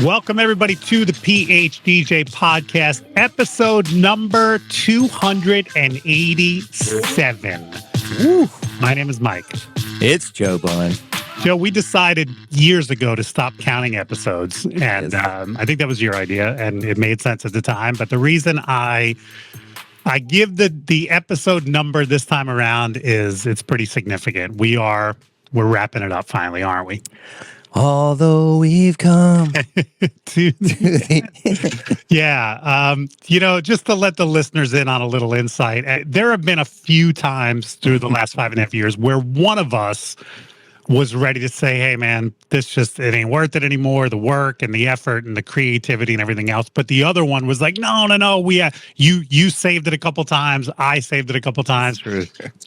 Welcome, everybody, to the PHDJ podcast, episode number 287. Woo. My name is Mike. It's Joe Bunn. Joe, we decided years ago to stop counting episodes, and I think that was your idea, and it made sense at the time. But the reason I give the episode number this time around is it's pretty significant. We're wrapping it up finally, aren't we? Although we've come Yeah. Just to let the listeners in on a little insight, there have been a few times through the last 5.5 years where one of us was ready to say, hey, man, it ain't worth it anymore, the work and the effort and the creativity and everything else. But the other one was like, no, you saved it a couple times. I saved it a couple times.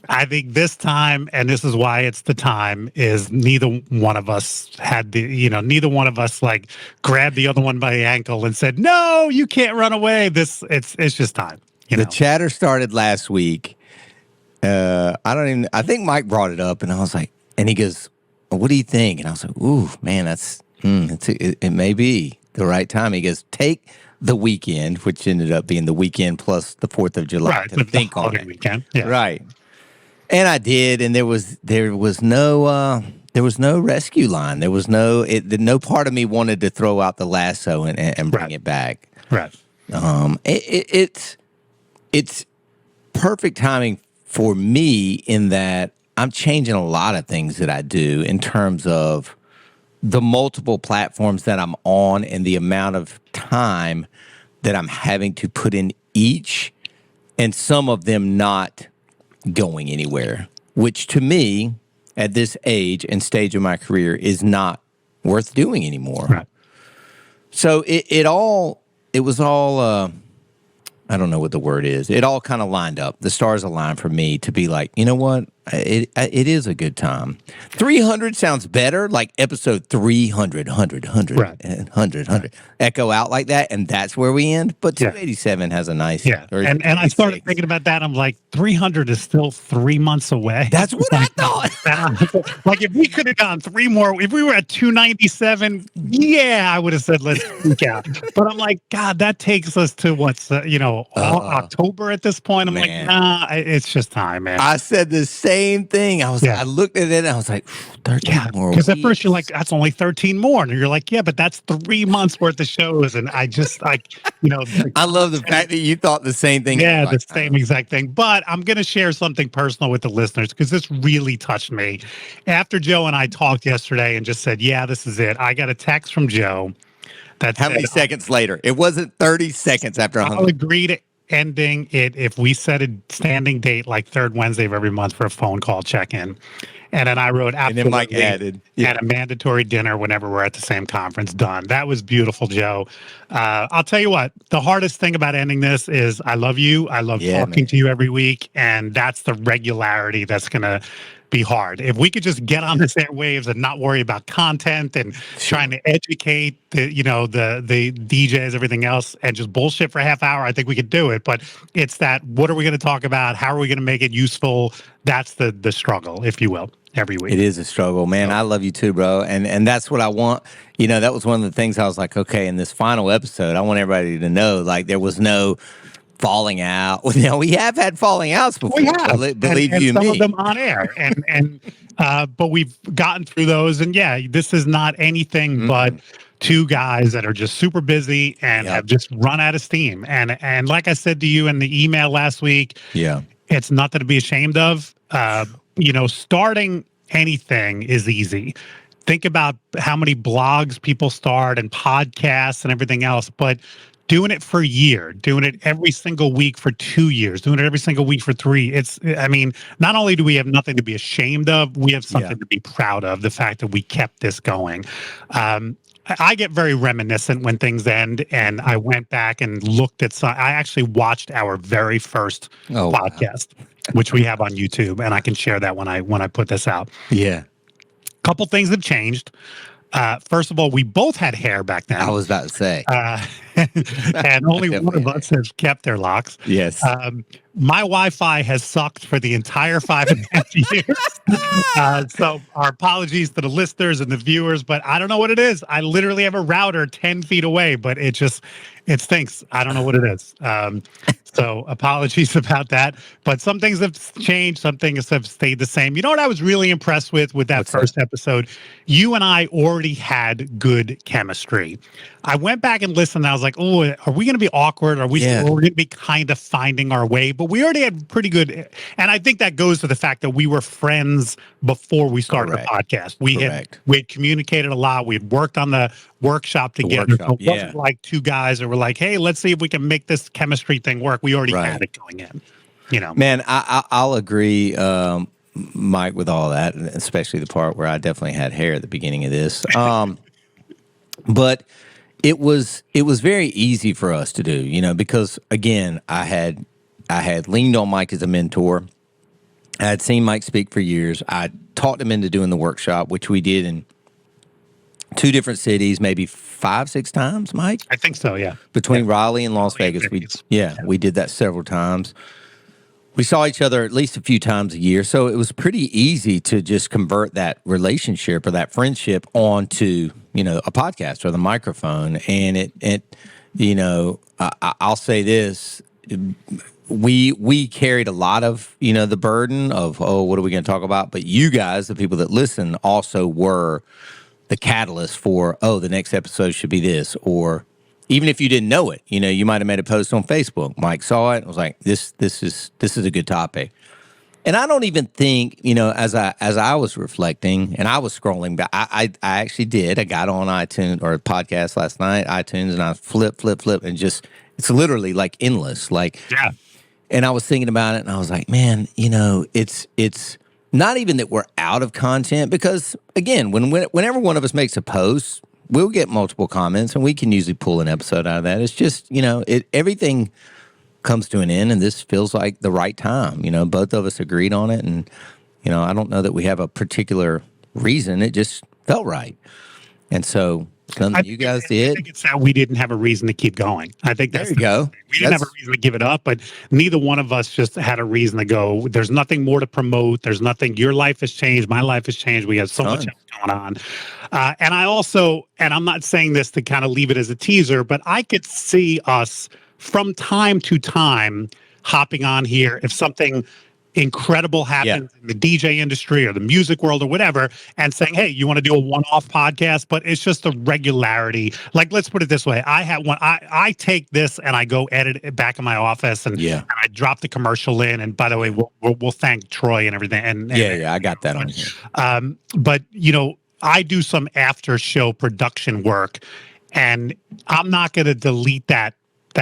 I think this time, and this is why it's the time, is neither one of us neither one of us like grabbed the other one by the ankle and said, no, you can't run away. It's just time. The chatter started last week. I think Mike brought it up and I was like, and he goes, what do you think? And I was like, ooh, man, it may be the right time. He goes, take the weekend, which ended up being the weekend plus the 4th of July to think on it. Weekend. Yeah. Right. And I did, and there was no rescue line. There was no part of me wanted to throw out the lasso and bring it back. Right. It's perfect timing for me in that I'm changing a lot of things that I do in terms of the multiple platforms that I'm on and the amount of time that I'm having to put in each, and some of them not going anywhere, which to me, at this age and stage of my career, is not worth doing anymore. Right. So it was all I don't know what the word is. It all kind of lined up. The stars aligned for me to be like, you know what? It is a good time. 300 sounds better, like episode 300, 100, 100, right. and 100, 100. Echo out like that, and that's where we end. But 287 has a nice... Yeah, and I started thinking about that. I'm like, 300 is still 3 months away. That's what I thought. Like, if we could have gone 3 more, if we were at 297, yeah, I would have said, let's freak out. But I'm like, God, that takes us to October at this point. I'm like, nah, it's just time, man. I said the same thing. I looked at it and I was like, 13 more weeks. Because at first you're like, that's only 13 more. And you're like, yeah, but that's 3 months worth of shows. And I just I love the fact that you thought the same thing. Yeah, the same exact thing. But I'm going to share something personal with the listeners because this really touched me. After Joe and I talked yesterday and just said, yeah, this is it. I got a text from Joe. How many seconds later? It wasn't 30 seconds after I'll agree to ending it if we set a standing date like third Wednesday of every month for a phone call check-in. And then I wrote, absolutely, and then Mike added, at a mandatory dinner whenever we're at the same conference. Done. That was beautiful, Joe. I'll tell you what, the hardest thing about ending this is I love you. I love talking to you every week. And that's the regularity that's going to be hard. If we could just get on this airwaves and not worry about content and trying to educate the DJs, everything else, and just bullshit for a half hour, I think we could do it. But it's that, what are we going to talk about? How are we going to make it useful? That's the struggle, if you will, every week. It is a struggle, man. I love you too, bro. And that's what I want. That was one of the things I was like, okay, in this final episode, I want everybody to know, like, there was no falling out. We have had falling outs before. We have. Believe you some me. of them on air. But we've gotten through those. And yeah, this is not anything but two guys that are just super busy and have just run out of steam. And like I said to you in the email last week, it's nothing to be ashamed of. Starting anything is easy. Think about how many blogs people start and podcasts and everything else, but doing it for a year, doing it every single week for 2 years, doing it every single week for 3. Not only do we have nothing to be ashamed of, we have something to be proud of, the fact that we kept this going. I get very reminiscent when things end, and I went back and looked at I actually watched our very first podcast, which we have on YouTube, and I can share that when I put this out. Yeah. Couple things have changed. First of all, we both had hair back then. I was about to say. and only one of us has kept their locks. Yes. My Wi-Fi has sucked for the entire 5.5 years. So our apologies to the listeners and the viewers, but I don't know what it is. I literally have a router 10 feet away, but it stinks. I don't know what it is. So apologies about that. But some things have changed. Some things have stayed the same. You know what I was really impressed with that first episode? You and I already had good chemistry. I went back and listened, and I was like, oh, are we going to be awkward? Are we going to be kind of finding our way? But we already had pretty good. And I think that goes to the fact that we were friends before we started the podcast. We had communicated a lot. We had worked on the workshop together. So it wasn't like two guys that were like, hey, let's see if we can make this chemistry thing work. We already had it going in. You know, man, I'll agree, Mike, with all that, especially the part where I definitely had hair at the beginning of this. But it was very easy for us to do, you know, because again, I had leaned on Mike as a mentor. I had seen Mike speak for years. I talked him into doing the workshop, which we did in 2 different cities, maybe 5-6 times, Mike? I think so, yeah. Between Raleigh and Las Vegas. We did that several times. We saw each other at least a few times a year, so it was pretty easy to just convert that relationship or that friendship onto, you know, a podcast or the microphone. And it you know, I'll say this, we carried a lot of, you know, the burden of, oh, what are we going to talk about? But you guys, the people that listen, also were the catalyst for, oh, the next episode should be this, or even if you didn't know it, you know, you might have made a post on Facebook. Mike saw it and was like, this is a good topic. And I don't even think, you know, as I was reflecting and I was scrolling back, I actually did. I got on iTunes or a podcast last night, iTunes, and I flip, and just, it's literally like endless. Like, yeah. And I was thinking about it and I was like, man, you know, it's not even that we're out of content, because again, whenever one of us makes a post, we'll get multiple comments and we can usually pull an episode out of that. It's just, you know, everything comes to an end, and this feels like the right time. You know, both of us agreed on it, and, you know, I don't know that we have a particular reason. It just felt right. And so something you guys did. I think it's that we didn't have a reason to keep going. I think that's there you go. We didn't have a reason to give it up, but neither one of us just had a reason to go. There's nothing more to promote. There's nothing. Your life has changed. My life has changed. We have so much else going on. And I also, and I'm not saying this to kind of leave it as a teaser, but I could see us from time to time hopping on here if something incredible happens in the DJ industry or the music world or whatever, and saying, hey, you want to do a one-off podcast? But it's just the regularity. Like, let's put it this way. I have one, I take this and I go edit it back in my office, and I drop the commercial in. And by the way, we'll thank Troy and everything. And I got that on here. But you know, I do some after show production work, and I'm not going to delete that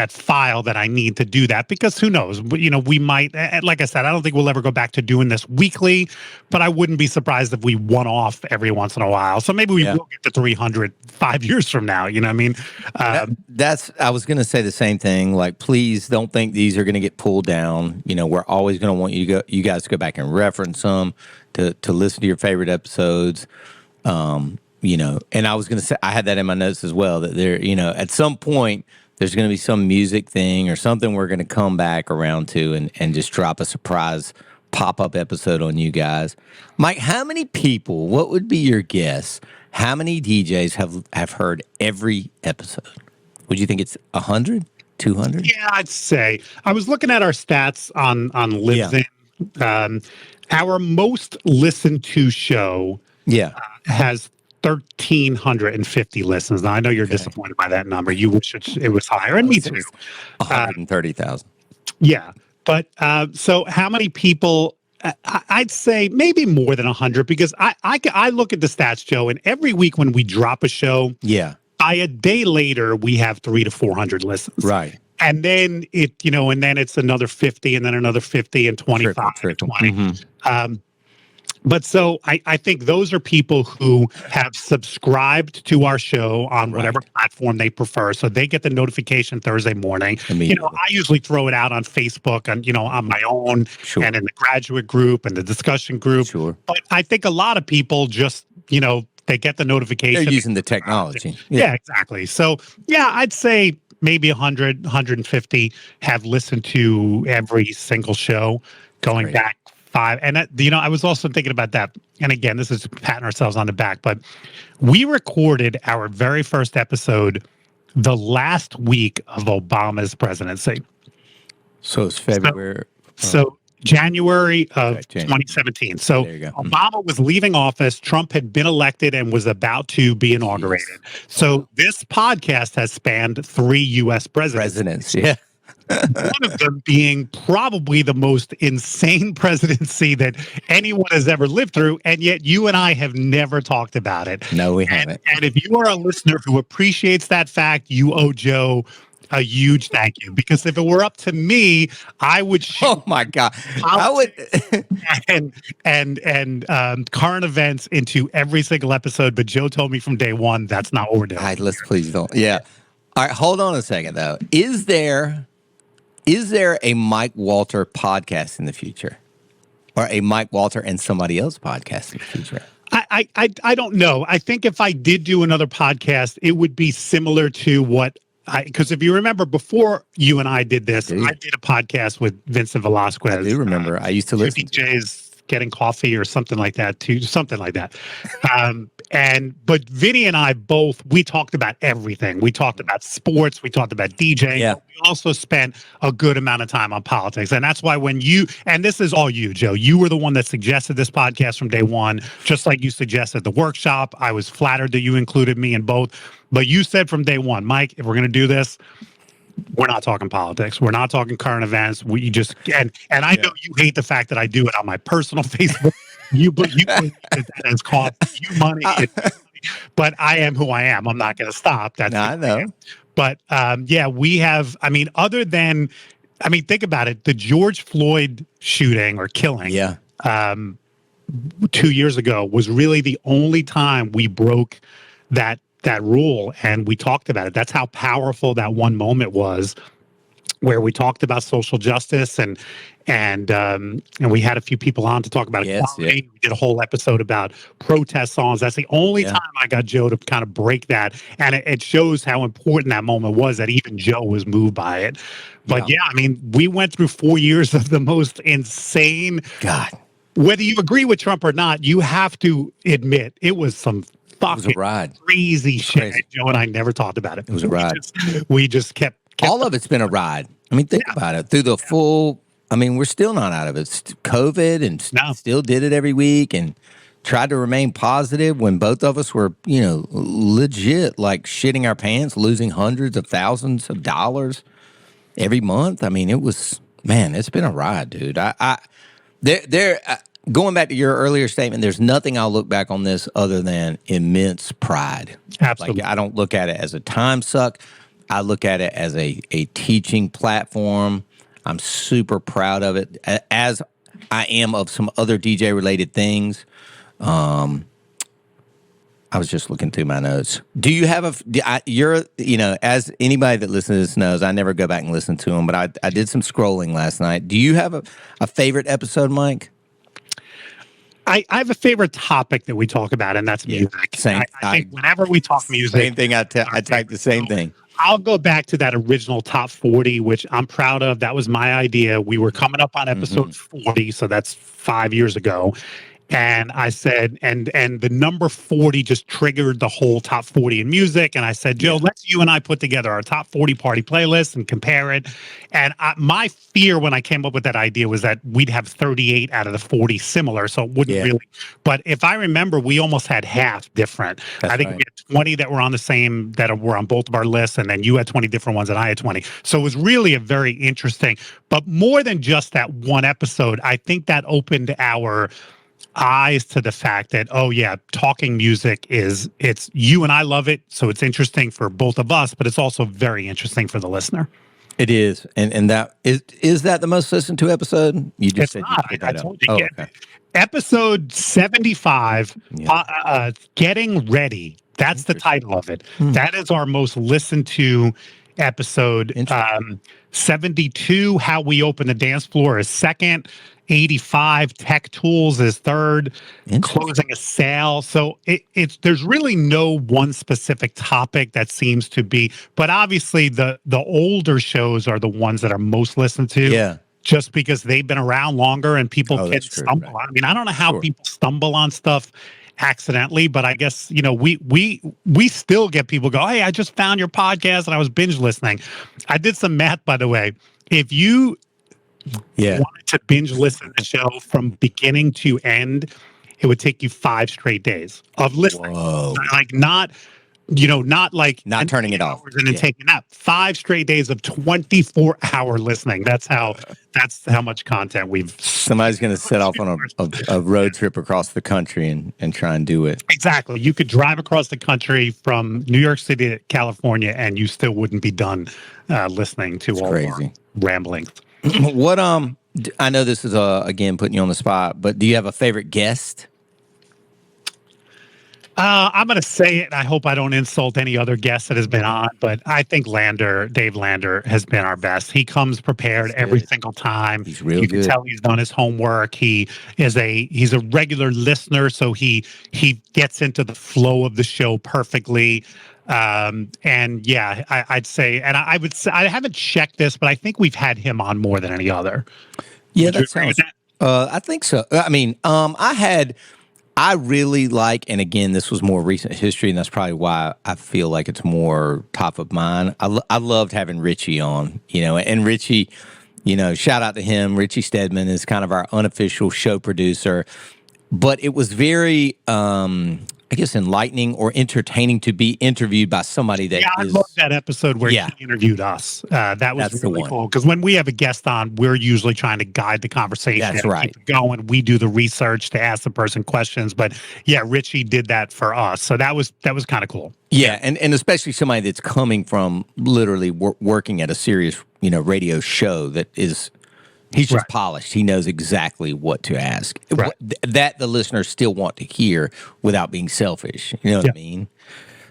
file that I need to do that, because who knows, you know, we might, like I said, I don't think we'll ever go back to doing this weekly, but I wouldn't be surprised if we one off every once in a while. So maybe we will get to 300 5 years from now. You know what I mean? I was going to say the same thing. Like, please don't think these are going to get pulled down. You know, we're always going to want you guys to go back and reference them, to listen to your favorite episodes. You know, and I was going to say, I had that in my notes as well, that there, you know, at some point, there's going to be some music thing or something we're going to come back around to and just drop a surprise pop-up episode on you guys. Mike, how many people, what would be your guess, how many DJs have heard every episode? Would you think it's 100, 200? Yeah, I'd say. I was looking at our stats on Libsyn. Our most listened to show has 1,350 listens. Now, I know you're disappointed by that number. You wish it was higher, and me too. 130,000. Yeah. But so how many people? I'd say maybe more than 100, because I look at the stats, Joe, and every week when we drop a show, by a day later, we have 300 to 400 listens. Right. And then and then it's another 50, and then another 50, and 25, and 20. Mm-hmm. But so I think those are people who have subscribed to our show on whatever platform they prefer. So they get the notification Thursday morning. You know, I usually throw it out on Facebook and, on my own and in the graduate group and the discussion group. But I think a lot of people just, they get the notification. They're using the technology. Yeah, exactly. So, yeah, I'd say maybe 100, 150 have listened to every single show going back 5. And I was also thinking about that. And again, this is patting ourselves on the back, but we recorded our very first episode the last week of Obama's presidency. So it's February. So January of 2017. So Obama was leaving office. Trump had been elected and was about to be inaugurated. So this podcast has spanned 3 U.S. presidents. Yeah. One of them being probably the most insane presidency that anyone has ever lived through. And yet you and I have never talked about it. No, we haven't. And if you are a listener who appreciates that fact, you owe Joe a huge thank you, because if it were up to me, I would oh my God, I would and current events into every single episode. But Joe told me from day one that's not what we're doing. All right, let's please don't. Yeah. All right, hold on a second though. Is there a Mike Walter podcast in the future, or a Mike Walter and somebody else podcast in the future? I don't know. I think if I did do another podcast, it would be similar to what. Because if you remember, before you and I did this, I did a podcast with Vincent Velasquez. I do remember. I used to listen. DJs getting coffee or something like that, too. Something like that. But Vinny and I both, we talked about everything. We talked about sports. We talked about DJing. Yeah. We also spent a good amount of time on politics. And that's why and this is all you, Joe, you were the one that suggested this podcast from day one, just like you suggested the workshop. I was flattered that you included me in both. But you said from day one, Mike, if we're going to do this, we're not talking politics. We're not talking current events. We just and I know you hate the fact that I do it on my personal Facebook. you that has cost you money. But I am who I am. I'm not going to stop. That's I know. But we have. I mean, think about it. The George Floyd shooting or killing. 2 years ago was really the only time we broke that rule, and we talked about it. That's how powerful that one moment was, where we talked about social justice and we had a few people on to talk about equality. We did a whole episode about protest songs. That's the only time I got Joe to kind of break that, and it shows how important that moment was, that even Joe was moved by it. But we went through 4 years of the most insane. God, whether you agree with Trump or not, you have to admit it was some fucking crazy shit. Crazy. Joe and I never talked about it. It was a ride. We just kept all of it's been a ride. I mean, think about it. Through the full, we're still not out of it. COVID, and still did it every week and tried to remain positive when both of us were, legit, like shitting our pants, losing hundreds of thousands of dollars every month. I mean, it's been a ride, dude. Going back to your earlier statement, there's nothing I'll look back on this other than immense pride. Absolutely. Like, I don't look at it as a time suck. I look at it as a teaching platform. I'm super proud of it, as I am of some other DJ-related things. I was just looking through my notes. Do you have as anybody that listens to this knows, I never go back and listen to them, but I did some scrolling last night. Do you have a favorite episode, Mike? I have a favorite topic that we talk about, and that's music. Same. I think whenever we talk music, same thing. I type the same thing. I'll go back to that original top 40, which I'm proud of. That was my idea. We were coming up on episode 40, so that's 5 years ago. And I said, and the number 40 just triggered the whole top 40 in music. And I said, Joe, let's you and I put together our top 40 party playlist and compare it. And my fear when I came up with that idea was that we'd have 38 out of the 40 similar. So it wouldn't really. But if I remember, we almost had half different. I think we had 20 that were on the same, that were on both of our lists. And then you had 20 different ones and I had 20. So it was really a very interesting, but more than just that one episode, I think that opened our eyes to the fact that, talking music it's you and I love it, so it's interesting for both of us, but it's also very interesting for the listener. It is, and that is that the most listened to episode? You just said not. I told you. Okay. Episode 75, Getting Ready. That's the title of it. That is our most listened to episode. 72, How We Open the Dance Floor, is second. 85, Tech Tools, is third. Closing a Sale. So it's there's really no one specific topic that seems to be, but obviously the older shows are the ones that are most listened to. Yeah. Just because they've been around longer and people can stumble. Right. I mean, I don't know how people stumble on stuff accidentally, but I guess, we still get people go, hey, I just found your podcast and I was binge listening. I did some math, by the way. If you wanted to binge listen to the show from beginning to end, it would take you 5 straight days of listening. Whoa. Like not turning it off and then taking that 5 straight days of 24-hour listening. That's how much content somebody's going to set off on a road trip across the country and try and do it. Exactly. You could drive across the country from New York City to California and you still wouldn't be done listening to all our ramblings. What I know this is again putting you on the spot, but do you have a favorite guest? I'm going to say it, and I hope I don't insult any other guest that has been on, but I think Dave Lander, has been our best. He comes prepared every single time. He's real good. You can tell he's done his homework. He's a regular listener, so he gets into the flow of the show perfectly. And yeah, I'd say, and I would say, I haven't checked this, but I think we've had him on more than any other. Yeah, that sounds. I think so. I mean, I really like, and again, this was more recent history, and that's probably why I feel like it's more top of mind. I loved having Richie on, and Richie, shout out to him. Richie Stedman is kind of our unofficial show producer, but it was very, I guess, enlightening or entertaining to be interviewed by somebody that I love that episode where he interviewed us. That was really cool, because when we have a guest on, we're usually trying to guide the conversation. That's right. Keep it going. We do the research to ask the person questions, but yeah, Richie did that for us, so that was kind of cool. Yeah, and especially somebody that's coming from literally working at a serious radio show that is. He's just polished. He knows exactly what to ask. Right. That the listeners still want to hear without being selfish. You know what I mean?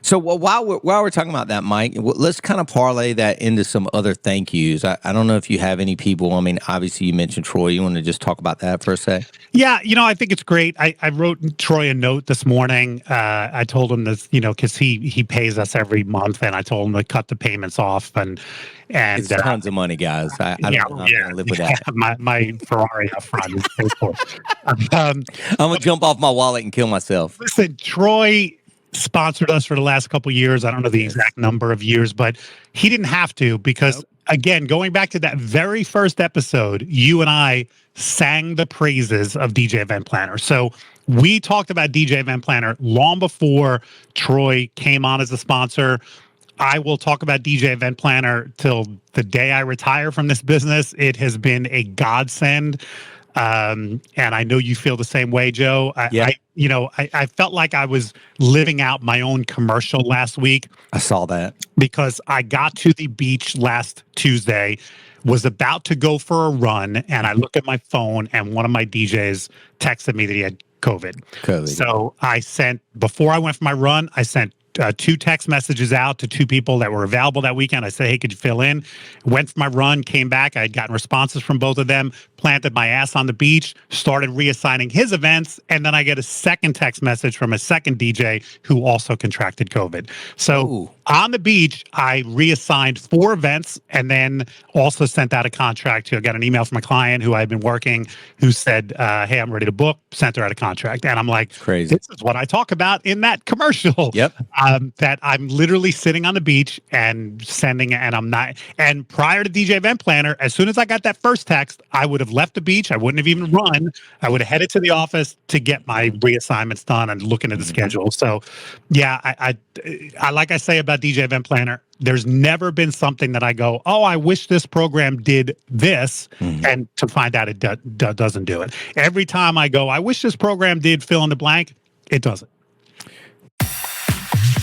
So while we're talking about that, Mike, let's kind of parlay that into some other thank yous. I don't know if you have any people. I mean, obviously you mentioned Troy. You want to just talk about that for a sec? Yeah, I think it's great. I wrote Troy a note this morning. I told him this, because he pays us every month, and I told him to cut the payments off. And it's tons of money, guys. I don't know how I'm going to live with that. My Ferrari up front is so cool. I'm going to jump off my wallet and kill myself. Listen, Troy sponsored us for the last couple of years. I don't know the exact number of years, but he didn't have to, because again, going back to that very first episode, you and I sang the praises of DJ Event Planner. So we talked about DJ Event Planner long before Troy came on as a sponsor. I will talk about DJ Event Planner till the day I retire from this business. It has been a godsend. And I know you feel the same way, Joe. I felt like I was living out my own commercial last week. I saw that. Because I got to the beach last Tuesday, was about to go for a run, and I look at my phone, and one of my DJs texted me that he had COVID. So before I went for my run, I sent 2 text messages out to 2 people that were available that weekend. I said, hey, could you fill in? Went for my run, came back. I had gotten responses from both of them, planted my ass on the beach, started reassigning his events, and then I get a second text message from a second DJ who also contracted COVID. So on the beach, I reassigned 4 events, and then also sent out a contract I got an email from a client who I had been working, who said, hey, I'm ready to book, sent her out a contract. And I'm like, crazy. This is what I talk about in that commercial. Yep. That I'm literally sitting on the beach and sending, and I'm not. And prior to DJ Event Planner, as soon as I got that first text, I would have left the beach. I wouldn't have even run. I would have headed to the office to get my reassignments done and look into the schedule. So, yeah, I like I say about DJ Event Planner, there's never been something that I go, oh, I wish this program did this, and to find out it doesn't do it. Every time I go, I wish this program did fill in the blank, it doesn't.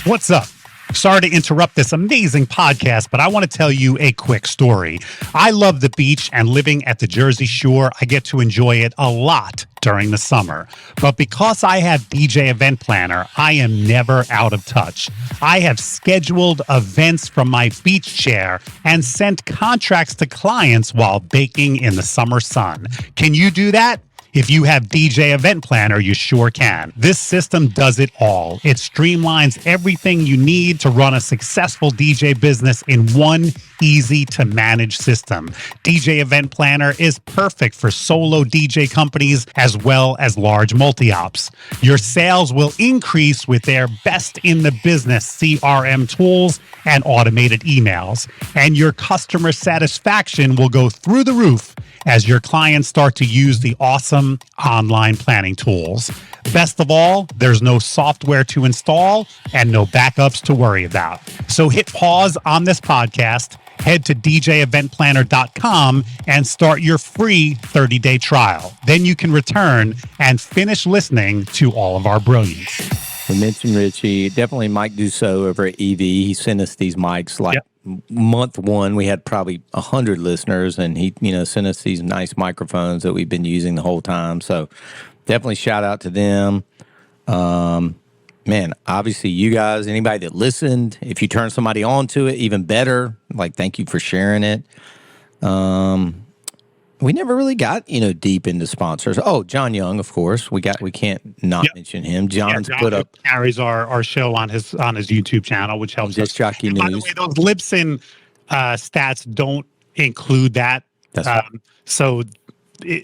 What's up? Sorry to interrupt this amazing podcast, but I want to tell you a quick story. I love the beach, and living at the Jersey Shore, I get to enjoy it a lot during the summer. But because I have DJ Event Planner, I am never out of touch. I have scheduled events from my beach chair and sent contracts to clients while baking in the summer sun. Can you do that? If you have DJ Event Planner, you sure can. This system does it all. It streamlines everything you need to run a successful DJ business in one easy-to-manage system. DJ Event Planner is perfect for solo DJ companies as well as large multi-ops. Your sales will increase with their best-in-the-business CRM tools and automated emails. And your customer satisfaction will go through the roof as your clients start to use the awesome online planning tools. Best of all, there's no software to install and no backups to worry about. So hit pause on this podcast, head to djeventplanner.com and start your free 30-day trial. Then you can return and finish listening to all of our brilliance. We mentioned Richie. Definitely Mike Dussault over at EV. He sent us these mics month one. We had probably 100 listeners, and he sent us these nice microphones that we've been using the whole time. So definitely shout out to them. Man, obviously you guys, anybody that listened, if you turn somebody on to it, even better. Like, thank you for sharing it. We never really got, deep into sponsors. Oh, John Young, of course. We can't not mention him. John put up carries our show on his YouTube channel, which helps Disc Jockey News. By the way, those Libsyn stats don't include that. That's right. So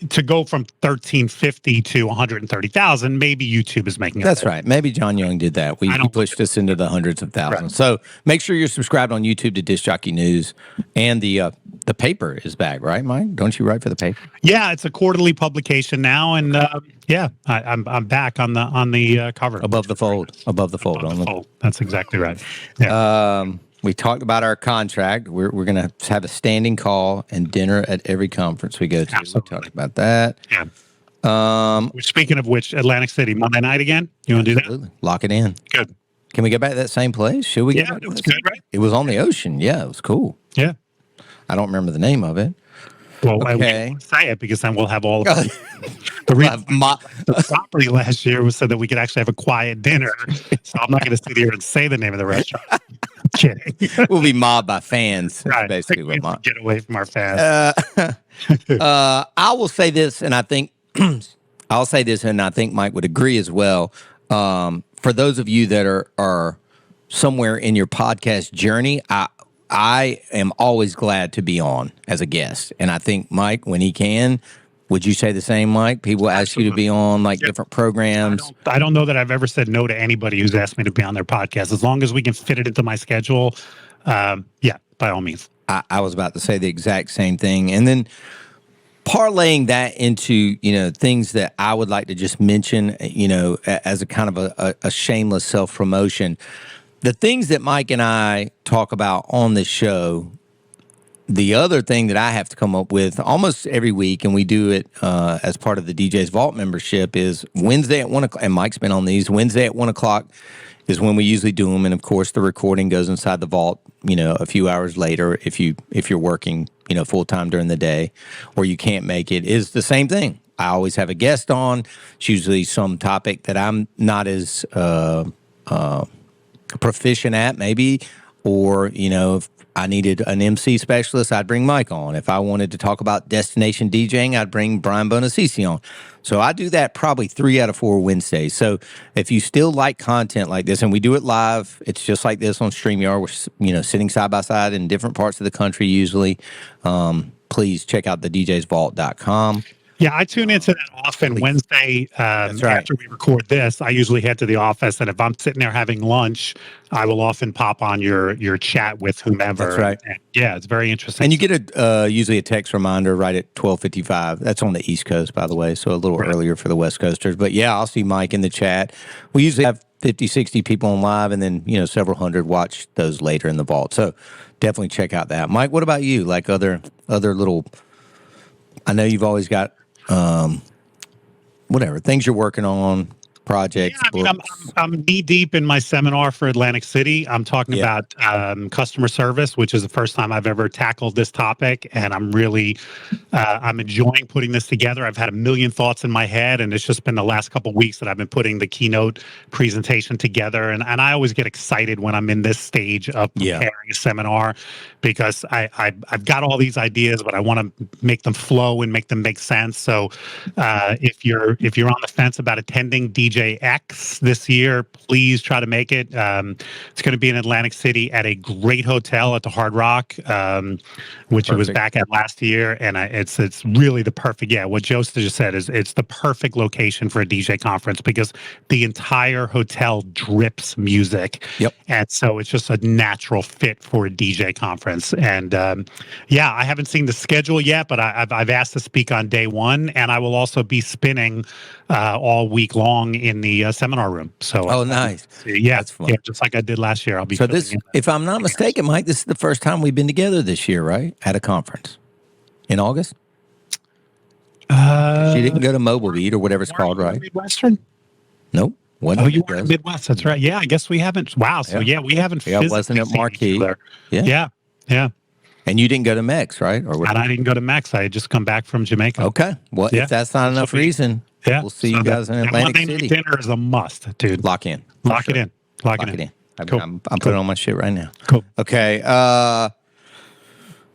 to go from 1350 to 130,000, maybe YouTube is making it. That's right. Maybe John Young did that. He pushed us into the hundreds of thousands. Right. So make sure you're subscribed on YouTube to Disc Jockey News, and the paper is back, right, Mike? Don't you write for the paper? Yeah, it's a quarterly publication now, and I'm back on the cover. Above the fold. That's exactly right. Yeah. We talked about our contract. We're going to have a standing call and dinner at every conference we go to. Absolutely. We talked about that. Yeah. Speaking of which, Atlantic City, Monday night again? You want to do that? Lock it in. Good. Can we get back to that same place? Should we? Yeah, it was good, right? It was on the ocean. Yeah, it was cool. Yeah. I don't remember the name of it. Well, I won't say it because then we'll have all of the reason the property last year was so that we could actually have a quiet dinner. So I'm not going to sit here and say the name of the restaurant. I'm kidding. We'll be mobbed by fans. Right. Basically, we get away from our fans. I will say this, and I think Mike would agree as well. For those of you that are somewhere in your podcast journey, I am always glad to be on as a guest. And I think, Mike, when he can, would you say the same, Mike? People ask you to be on different programs. I don't know that I've ever said no to anybody who's asked me to be on their podcast. As long as we can fit it into my schedule, by all means. I was about to say the exact same thing. And then parlaying that into, things that I would like to just mention, as a kind of a shameless self-promotion. The things that Mike and I talk about on this show, the other thing that I have to come up with almost every week, and we do it as part of the DJ's Vault membership, is Wednesday at 1 o'clock, and Mike's been on these. Wednesday at 1 o'clock is when we usually do them, and of course the recording goes inside the vault, a few hours later if you're working, full time during the day, or you can't make it, is the same thing. I always have a guest on. It's usually some topic that I'm not as proficient at, maybe, or if I needed an MC specialist, I'd bring Mike on. If I wanted to talk about destination DJing, I'd bring Brian Bonacisi on. So I do that probably 3 out of 4 Wednesdays. So if you still like content like this, and we do it live, it's just like this on StreamYard. We're sitting side by side in different parts of the country usually. Please check out the DJsVault.com. Yeah, I tune into that often Wednesday after we record this. I usually head to the office, and if I'm sitting there having lunch, I will often pop on your chat with whomever. That's right. And it's very interesting. And you get usually a text reminder right at 12:55. That's on the East Coast, by the way, so a little earlier for the West Coasters. But yeah, I'll see Mike in the chat. We usually have 50, 60 people on live, and then several hundred watch those later in the vault. So definitely check out that. Mike, what about you? Like other little, I know you've always got whatever things you're working on, projects, I mean, books? I'm knee deep in my seminar for Atlantic City. I'm talking about customer service, which is the first time I've ever tackled this topic, and I'm enjoying putting this together. I've had a million thoughts in my head, and it's just been the last couple of weeks that I've been putting the keynote presentation together. And I always get excited when I'm in this stage of preparing a seminar because I've got all these ideas, but I want to make them flow and make them make sense. So if you're on the fence about attending DJX this year, please try to make it. It's going to be in Atlantic City at a great hotel at the Hard Rock, which it was back at last year, and it's really the perfect. Yeah, what Joe just said is it's the perfect location for a DJ conference because the entire hotel drips music. Yep. And so it's just a natural fit for a DJ conference. And I haven't seen the schedule yet, but I've asked to speak on day one, and I will also be spinning all week long in the seminar room. So nice. That's fun. Yeah, just like I did last year. I'll be. So this, if I'm not mistaken, Mike, this is the first time we've been together this year, right? At a conference in August. She didn't go to Mobile Beat or whatever it's called, right? Midwestern. Nope. You were in Midwest. That's right. Yeah, I guess we haven't. Wow. So we haven't. Yeah, wasn't it Marquee? Yeah. And you didn't go to Mex, right? And I didn't go to Mex. I had just come back from Jamaica. Okay. Well, if that's not enough reason, we'll see you guys in Atlantic City. Dinner is a must, dude. Lock in. Lock it in. Lock it in. Cool. I'm putting on my shit right now. Cool. Okay.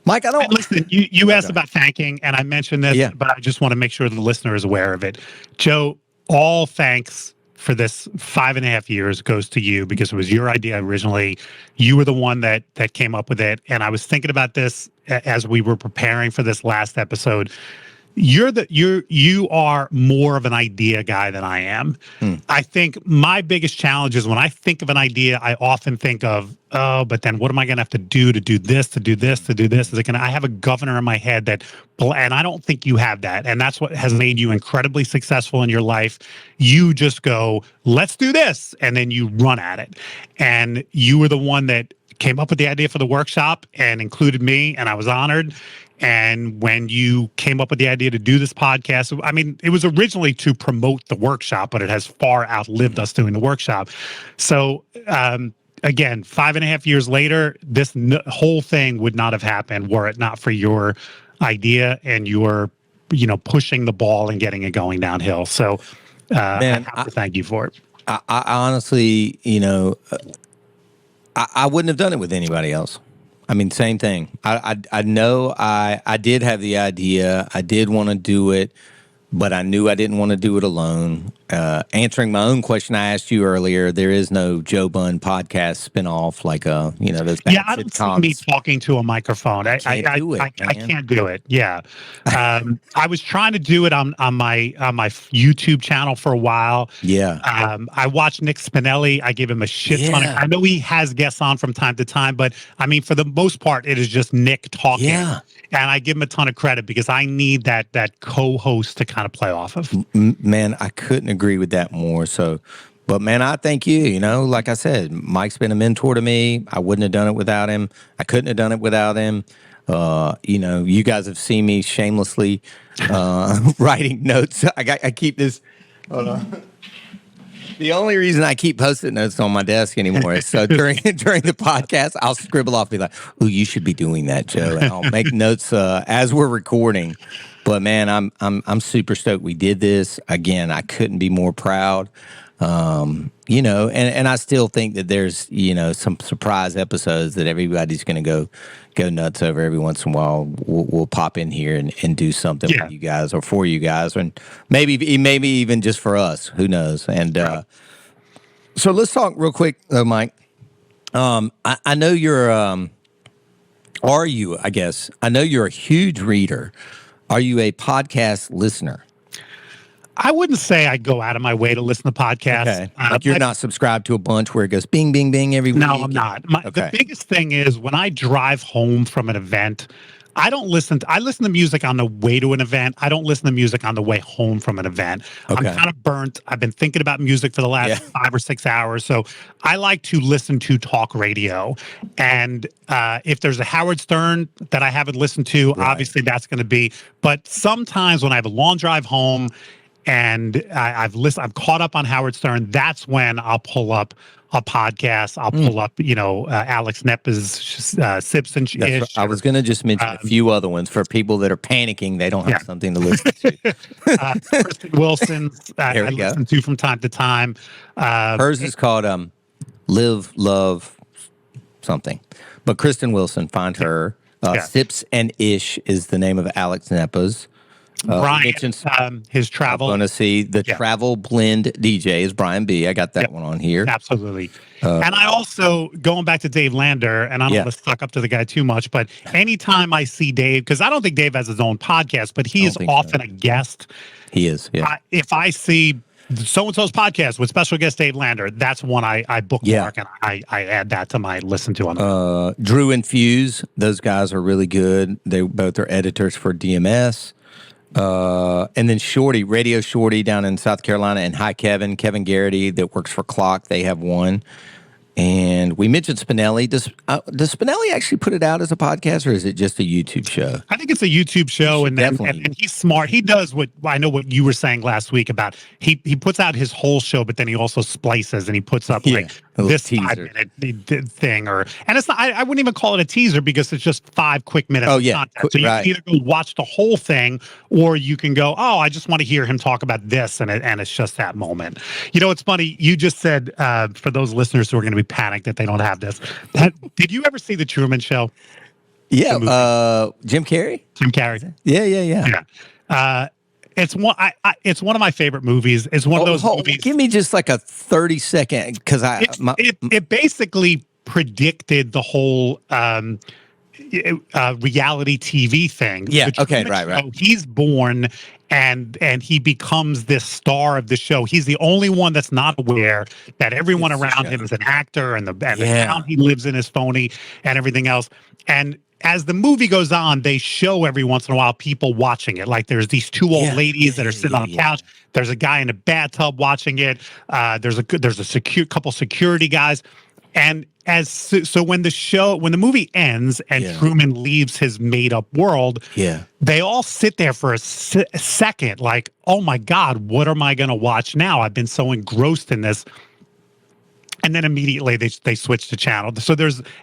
Mike, I don't listen. You asked about thanking, and I mentioned this, but I just want to make sure the listener is aware of it. Joe, all thanks for this 5.5 years goes to you because it was your idea originally. You were the one that came up with it, and I was thinking about this as we were preparing for this last episode. You are more of an idea guy than I am. I think my biggest challenge is when I think of an idea, I often think of, but then what am I going to have to do this, to do this, to do this? Is it going to, I have a governor in my head and I don't think you have that. And that's what has made you incredibly successful in your life. You just go, let's do this. And then you run at it. And you were the one that came up with the idea for the workshop and included me, and I was honored. And when you came up with the idea to do this podcast, I mean, it was originally to promote the workshop, but it has far outlived us doing the workshop. So, again, 5.5 years later, this whole thing would not have happened were it not for your idea and your, pushing the ball and getting it going downhill. So, man, I have to thank you for it. I honestly, I wouldn't have done it with anybody else. I mean, same thing. I know I did have the idea. I did want to do it, but I knew I didn't want to do it alone. Answering my own question I asked you earlier, there is no Joe Bunn podcast spinoff like those bad I don't see me talking to a microphone. I can't do it. Yeah, I was trying to do it on my YouTube channel for a while. Yeah, I watched Nick Spinelli. I give him a shit ton. I know he has guests on from time to time, but I mean, for the most part, it is just Nick talking. Yeah. And I give him a ton of credit because I need that co-host to kind of play off of. Man, I couldn't agree with that more. So, but man, I thank you. Like I said, Mike's been a mentor to me. I wouldn't have done it without him. I couldn't have done it without him. You guys have seen me shamelessly writing notes. I keep this. Hold on. The only reason I keep Post-it notes on my desk anymore is so during the podcast, I'll scribble off, be like, "Oh, you should be doing that, Joe," and I'll make notes as we're recording. But man, I'm super stoked we did this again. I couldn't be more proud. And I still think that there's some surprise episodes that everybody's going to go nuts over every once in a while. We'll pop in here and do something with you guys or for you guys, and maybe even just for us. Who knows? And so let's talk real quick, though, Mike. I know you're. I guess I know you're a huge reader. Are you a podcast listener? I wouldn't say I go out of my way to listen to podcasts. Okay. Like you're not subscribed to a bunch where it goes bing, bing, bing every week? No, I'm not. The biggest thing is when I drive home from an event, I listen to music on the way to an event. I don't listen to music on the way home from an event. Okay. I'm kind of burnt. I've been thinking about music for the last 5 or 6 hours. So I like to listen to talk radio. And if there's a Howard Stern that I haven't listened to, obviously that's going to be. But sometimes when I have a long drive home, and I've caught up on Howard Stern. That's when I'll pull up a podcast. I'll pull up, Alex Neppa's Sips and That's Ish. right. I was going to just mention a few other ones for people that are panicking. They don't have something to listen to. Kristen Wilson's I There we go. listen to from time to time. Hers is called Live, Love, something. But Kristen Wilson, find her. Sips and Ish is the name of Alex Neppa's. Brian, his travel. I'm going to see the Travel Blend DJ is Brian B. I got that one on here. Absolutely. And I also, going back to Dave Lander, and I don't want to suck up to the guy too much, but anytime I see Dave, because I don't think Dave has his own podcast, but he is often a guest. He is, yeah. If I see so-and-so's podcast with special guest Dave Lander, that's one I bookmark and I add that to my listen to on Drew and Fuse, those guys are really good. They both are editors for DMS. And then Shorty, Radio Shorty down in South Carolina, and Hi Kevin Garrity that works for Clock. They have one. And we mentioned Spinelli. Does Spinelli actually put it out as a podcast, or is it just a YouTube show? I think it's a YouTube show, and he's smart. He does what I know what you were saying last week about he puts out his whole show, but then he also splices and he puts up like this teaser 5-minute thing, and it's not. I wouldn't even call it a teaser because it's just 5 quick minutes. Oh of content. So you can either go watch the whole thing, or you can go, oh, I just want to hear him talk about this, and it's just that moment. It's funny. You just said for those listeners who are going to be panicked that they don't have this. Did you ever see The Truman Show? Yeah, Jim Carrey. Jim Carrey. Yeah. It's one. It's one of my favorite movies. It's one of those movies. Give me just like a 30-second, because it basically predicted the whole reality TV thing. Yeah. Okay. Right. He's born. And he becomes this star of the show. He's the only one that's not aware that everyone around him is an actor, and the town he lives in is phony, and everything else. And as the movie goes on, they show every once in a while people watching it. Like there's these 2 old ladies that are sitting on a couch. There's a guy in a bathtub watching it. There's a couple security guys. And when the movie ends and Truman leaves his made up world, they all sit there for a second, like, oh my God, what am I going to watch now? I've been so engrossed in this. And then immediately they switch the channel.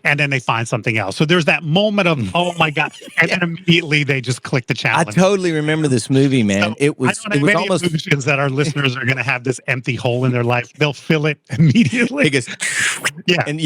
And then they find something else. So there's that moment of, oh my God. And then immediately they just click the channel. I totally remember this movie, man. So it was almost illusions that our listeners are going to have this empty hole in their life. They'll fill it immediately. It goes, and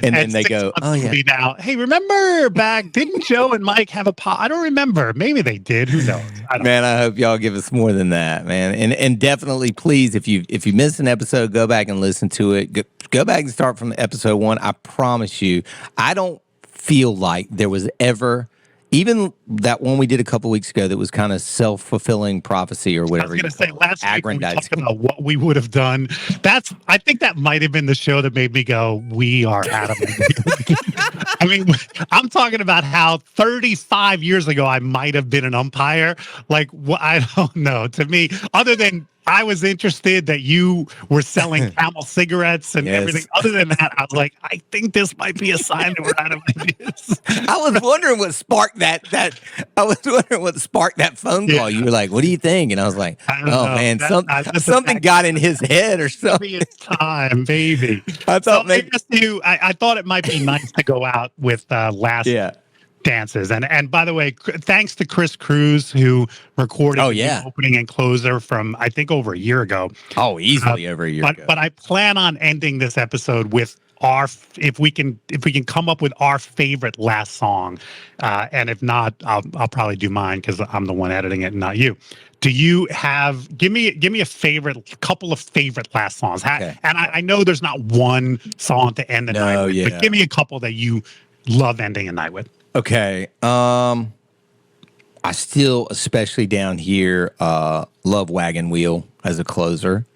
and then they go, oh yeah. Now, hey, remember back? Didn't Joe and Mike have a pod? I don't remember. Maybe they did. Who knows? I hope y'all give us more than that, man. And definitely, please, if you miss an episode, go back and listen to it. Go back and start from episode 1. I promise you, I don't feel like there was ever. Even that one we did a couple weeks ago that was kind of self-fulfilling prophecy or whatever. I was going to say, last week we talked about what we would have done. I think that might have been the show that made me go, we are adamant. I mean, I'm talking about how 35 years ago I might have been an umpire. Like, I don't know. To me, other than I was interested that you were selling Camel cigarettes and everything. Other than that, I was like, I think this might be a sign that we're out of ideas. I was wondering what sparked that. I was wondering what sparked that phone call. You were like, "What do you think?" And I was like, "Oh man, something got in his head or something." Maybe it's time, baby. I thought I thought it might be nice to go out with last. Dances. And by the way, thanks to Chris Cruz, who recorded the opening and closer from, I think, over a year ago. Oh, easily over a year ago. But I plan on ending this episode with if we can come up with our favorite last song. And if not, I'll probably do mine because I'm the one editing it and not you. Do you have, give me a couple of favorite last songs. And I know there's not one song to end the night with, but give me a couple that you love ending a night with. Okay. I still, especially down here, love Wagon Wheel as a closer.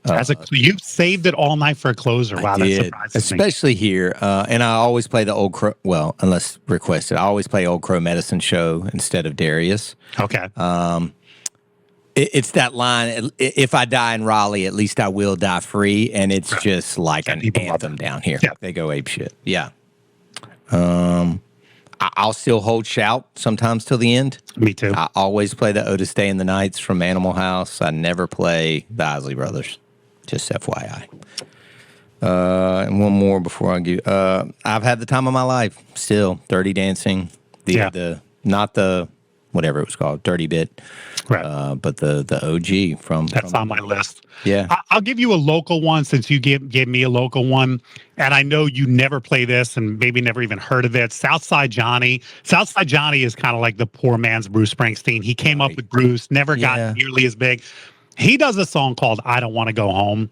You saved it all night for a closer. Wow, that surprises me. Especially here. And I always play the Old Crow, unless requested, I always play Old Crow Medicine Show instead of Darius. Okay. It's that line, if I die in Raleigh, at least I will die free. And it's just like an anthem down here. Yeah. They go ape shit. Yeah. I'll still hold shout sometimes till the end. Me too. I always play the Otis Day and the Nights from Animal House. I never play the Isley Brothers. Just FYI. And one more before I give. I've had the time of my life. Still, Dirty Dancing. Not the whatever it was called, Dirty Bit. Right. But the OG from. That's on my list. Yeah. I'll give you a local one since you gave me a local one. And I know you never play this and maybe never even heard of it. Southside Johnny. Southside Johnny is kind of like the poor man's Bruce Springsteen. He came up with Bruce, never got nearly as big. He does a song called I Don't Want to Go Home.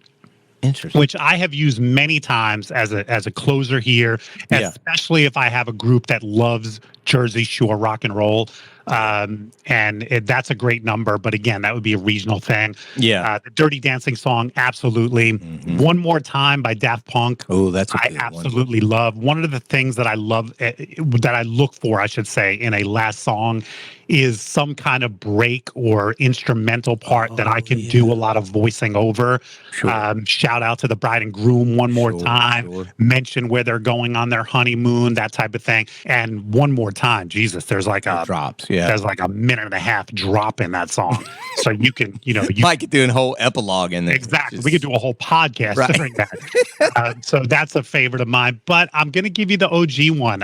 Interesting. Which I have used many times as a closer here, especially if I have a group that loves Jersey Shore rock and roll. That's a great number, but again, that would be a regional thing. Yeah. The Dirty Dancing song, absolutely. One More Time by Daft Punk. Oh, that's a good I absolutely love. One of the things that I love, that I look for, I should say, in a last song is some kind of break or instrumental part that I can do a lot of voicing over. Sure. Shout out to the bride and groom one more time. Mention where they're going on their honeymoon, that type of thing. And one more time, Jesus, there's like drops. There's like a minute and a half drop in that song. So you can, you might get doing a whole epilogue in there. Exactly. We could do a whole podcast during that. So that's a favorite of mine. But I'm going to give you the OG one.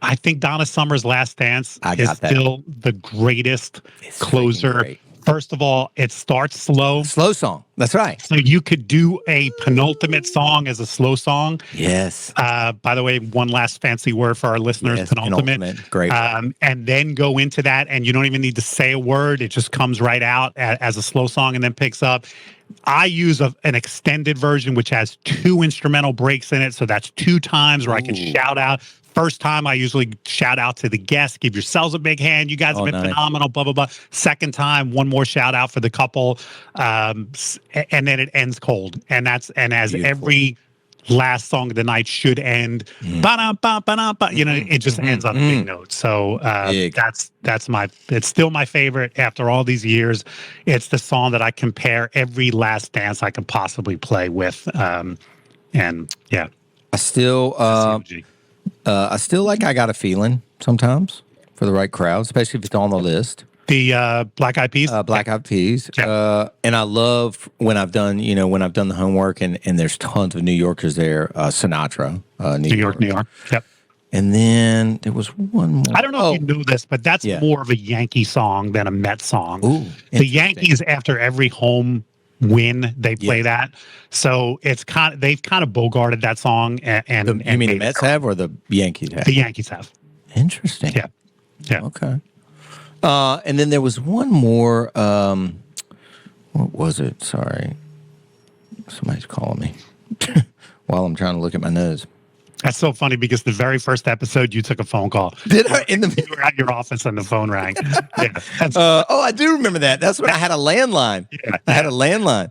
I think Donna Summer's Last Dance is still the greatest closer. First of all, it starts slow. Slow song. That's right. So you could do a penultimate song as a slow song. Yes. By the way, one last fancy word for our listeners, penultimate. Great. And then go into that, and you don't even need to say a word. It just comes right out as a slow song and then picks up. I use an extended version, which has 2 instrumental breaks in it. So that's 2 times where I can shout out. First time, I usually shout out to the guests, give yourselves a big hand. You guys have been phenomenal, blah, blah, blah. Second time, one more shout out for the couple. And then it ends cold. And as beautiful. Every last song of the night should end, it just ends on a big note. So it's still my favorite after all these years. It's the song that I compare every last dance I can possibly play with. I still like I Got a Feeling sometimes for the right crowd, especially if it's on the list. The Black Eyed Peas? Black Eyed Peas. Yeah. And I love when I've done the homework and there's tons of New Yorkers there. Sinatra, New York. Yep. And then there was one more. I don't know if you knew this, but that's more of a Yankee song than a Met song. Ooh, the Yankees, after every home win, they play that. So they've kind of bogarted that song. You mean the Mets have or the Yankees have? The Yankees have. Interesting. Yeah. Okay. And then there was one more. What was it? Sorry. Somebody's calling me while I'm trying to look at my nose. That's so funny because the very first episode, you took a phone call. Did I? You were at your office and the phone rang. I do remember that. That's when I had a landline. I had a landline.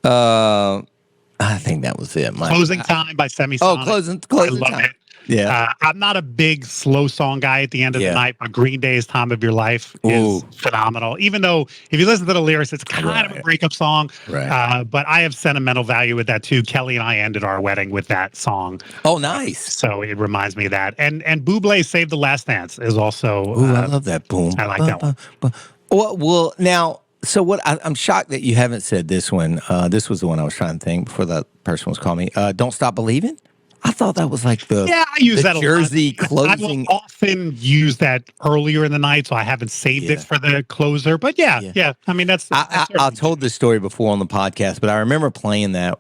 I think that was it. Closing Time by Semisonic. Oh, closing I love time. it. Yeah. I'm not a big slow song guy at the end of the night, but Green Day's Time of Your Life is phenomenal. Even though if you listen to the lyrics, it's kind of a breakup song. Right. But I have sentimental value with that too. Kelly and I ended our wedding with that song. Oh, nice. So it reminds me of that. And Bublé Save the Last Dance is also. I love that. Boom. I like that one. Well, now, so what? I'm shocked that you haven't said this one. This was the one I was trying to think before that person was calling me. Don't Stop Believing. I thought that was like I use that Jersey a lot. closing. I will often use that earlier in the night, so I haven't saved it for the closer. But yeah. I mean, that's I told this story before on the podcast, but I remember playing that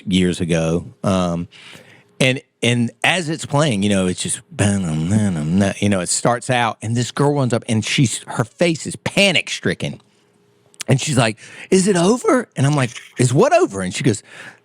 years ago. And as it's playing, it's just it starts out, and this girl runs up, and her face is panic stricken, and she's like, "Is it over?" And I'm like, "Is what over?" And she goes,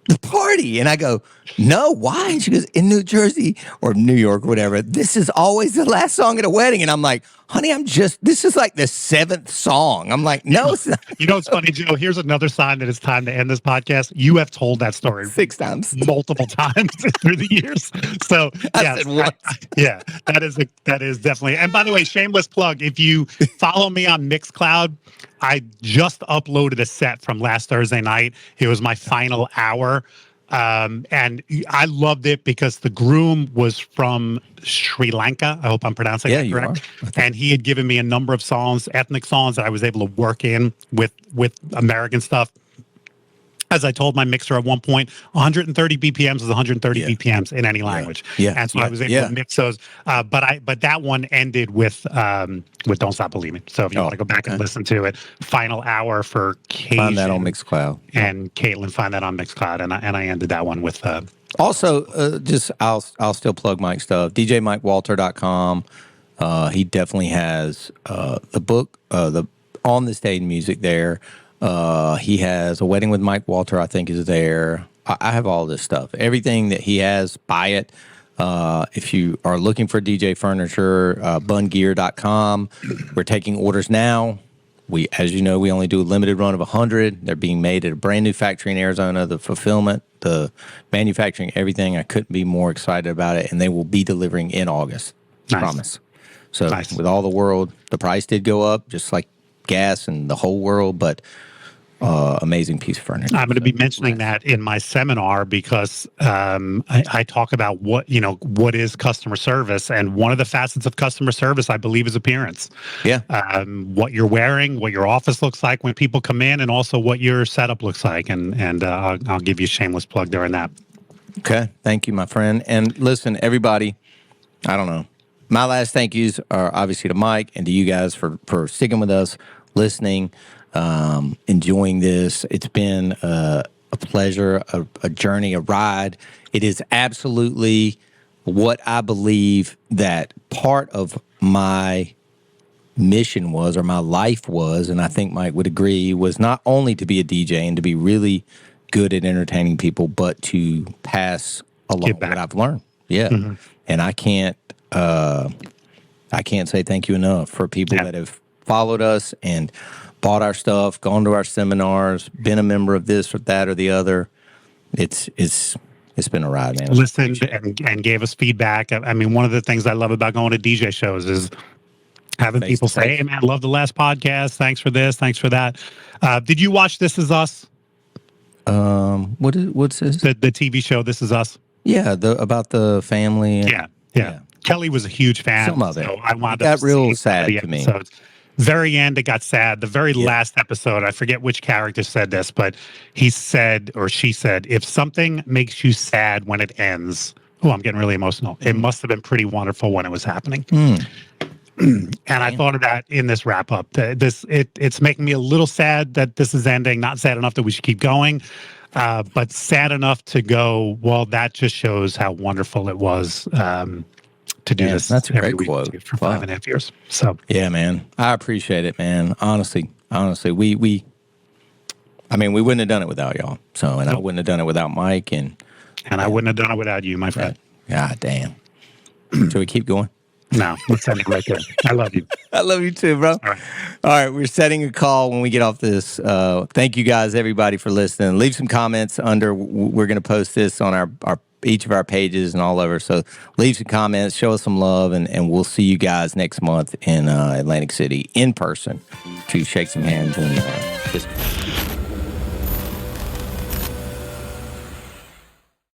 "The party." And I go, "No, why?" And she goes, "In New Jersey or New York or whatever, this is always the last song at a wedding." And I'm like, "Honey, this is like the 7th song." I'm like, "No, it's not." You know what's funny, Joe? Here's another sign that it's time to end this podcast. You have told that story 6 times. Multiple times through the years. So I said once. That is definitely. And by the way, shameless plug, if you follow me on Mixcloud, I just uploaded a set from last Thursday night. It was my final hour. And I loved it because the groom was from Sri Lanka. I hope I'm pronouncing that correct. And he had given me a number of songs, ethnic songs that I was able to work in with American stuff. As I told my mixer at one point, 130 BPMs is 130 BPMs in any language. And so I was able to mix those. But that one ended with Don't Stop Believing. So if you want to go back and listen to it, final hour for Cajun. Find that on Mixcloud. And Caitlin, find that on Mixcloud. And I ended that one with also just I'll still plug Mike's stuff. DJMikeWalter.com. He definitely has the book, the On This Day in Music there. He has A Wedding with Mike Walter, I think, is there. I have all this stuff. Everything that he has, buy it. If you are looking for DJ furniture, bungear.com. We're taking orders now. As you know, we only do a limited run of 100. They're being made at a brand new factory in Arizona. The fulfillment, the manufacturing, everything, I couldn't be more excited about it. And they will be delivering in August. Promise. So with all the world, the price did go up, just like gas and the whole world, but amazing piece of furniture. I'm going to be mentioning that in my seminar because I talk about what is customer service, and one of the facets of customer service, I believe, is appearance. Yeah. What you're wearing, what your office looks like when people come in, and also what your setup looks like. And I'll give you a shameless plug during that. Okay, thank you, my friend. And listen, everybody, I don't know. My last thank yous are obviously to Mike and to you guys for sticking with us, listening, enjoying this. It's been a pleasure, a journey, a ride. It is absolutely what I believe that part of my mission was, or my life was, and I think Mike would agree, was not only to be a DJ and to be really good at entertaining people, but to pass along what I've learned. Yeah. Mm-hmm. And I can't say thank you enough for people that have followed us and bought our stuff, gone to our seminars, been a member of this or that or the other. It's been a ride, man. Listened and gave us feedback. I mean, one of the things I love about going to DJ shows is having people say, "Hey, man, love the last podcast. Thanks for this. Thanks for that." Did you watch This Is Us? What's this? The TV show This Is Us. Yeah, about the family. Yeah. Kelly was a huge fan. Some of it. So I wound up. Got real sad to me. Very end, it got sad. The very last episode, I forget which character said this, but he said, or she said, if something makes you sad when it ends, I'm getting really emotional. It must have been pretty wonderful when it was happening. And I thought of that in this wrap up. It's making me a little sad that this is ending. Not sad enough that we should keep going, but sad enough to go, well, that just shows how wonderful it was to do this. That's a great quote. For 5.5 years. So yeah, man, I appreciate it, man. Honestly, we wouldn't have done it without y'all. So, and I wouldn't have done it without Mike, and I wouldn't have done it without you, my friend. God damn. Should we keep going? No, let's end it right there. I love you. I love you too, bro. All right, we're setting a call when we get off this. Thank you guys, everybody, for listening. Leave some comments under. We're going to post this on our each of our pages and all over. So leave some comments, show us some love, and we'll see you guys next month in Atlantic City in person to shake some hands and just.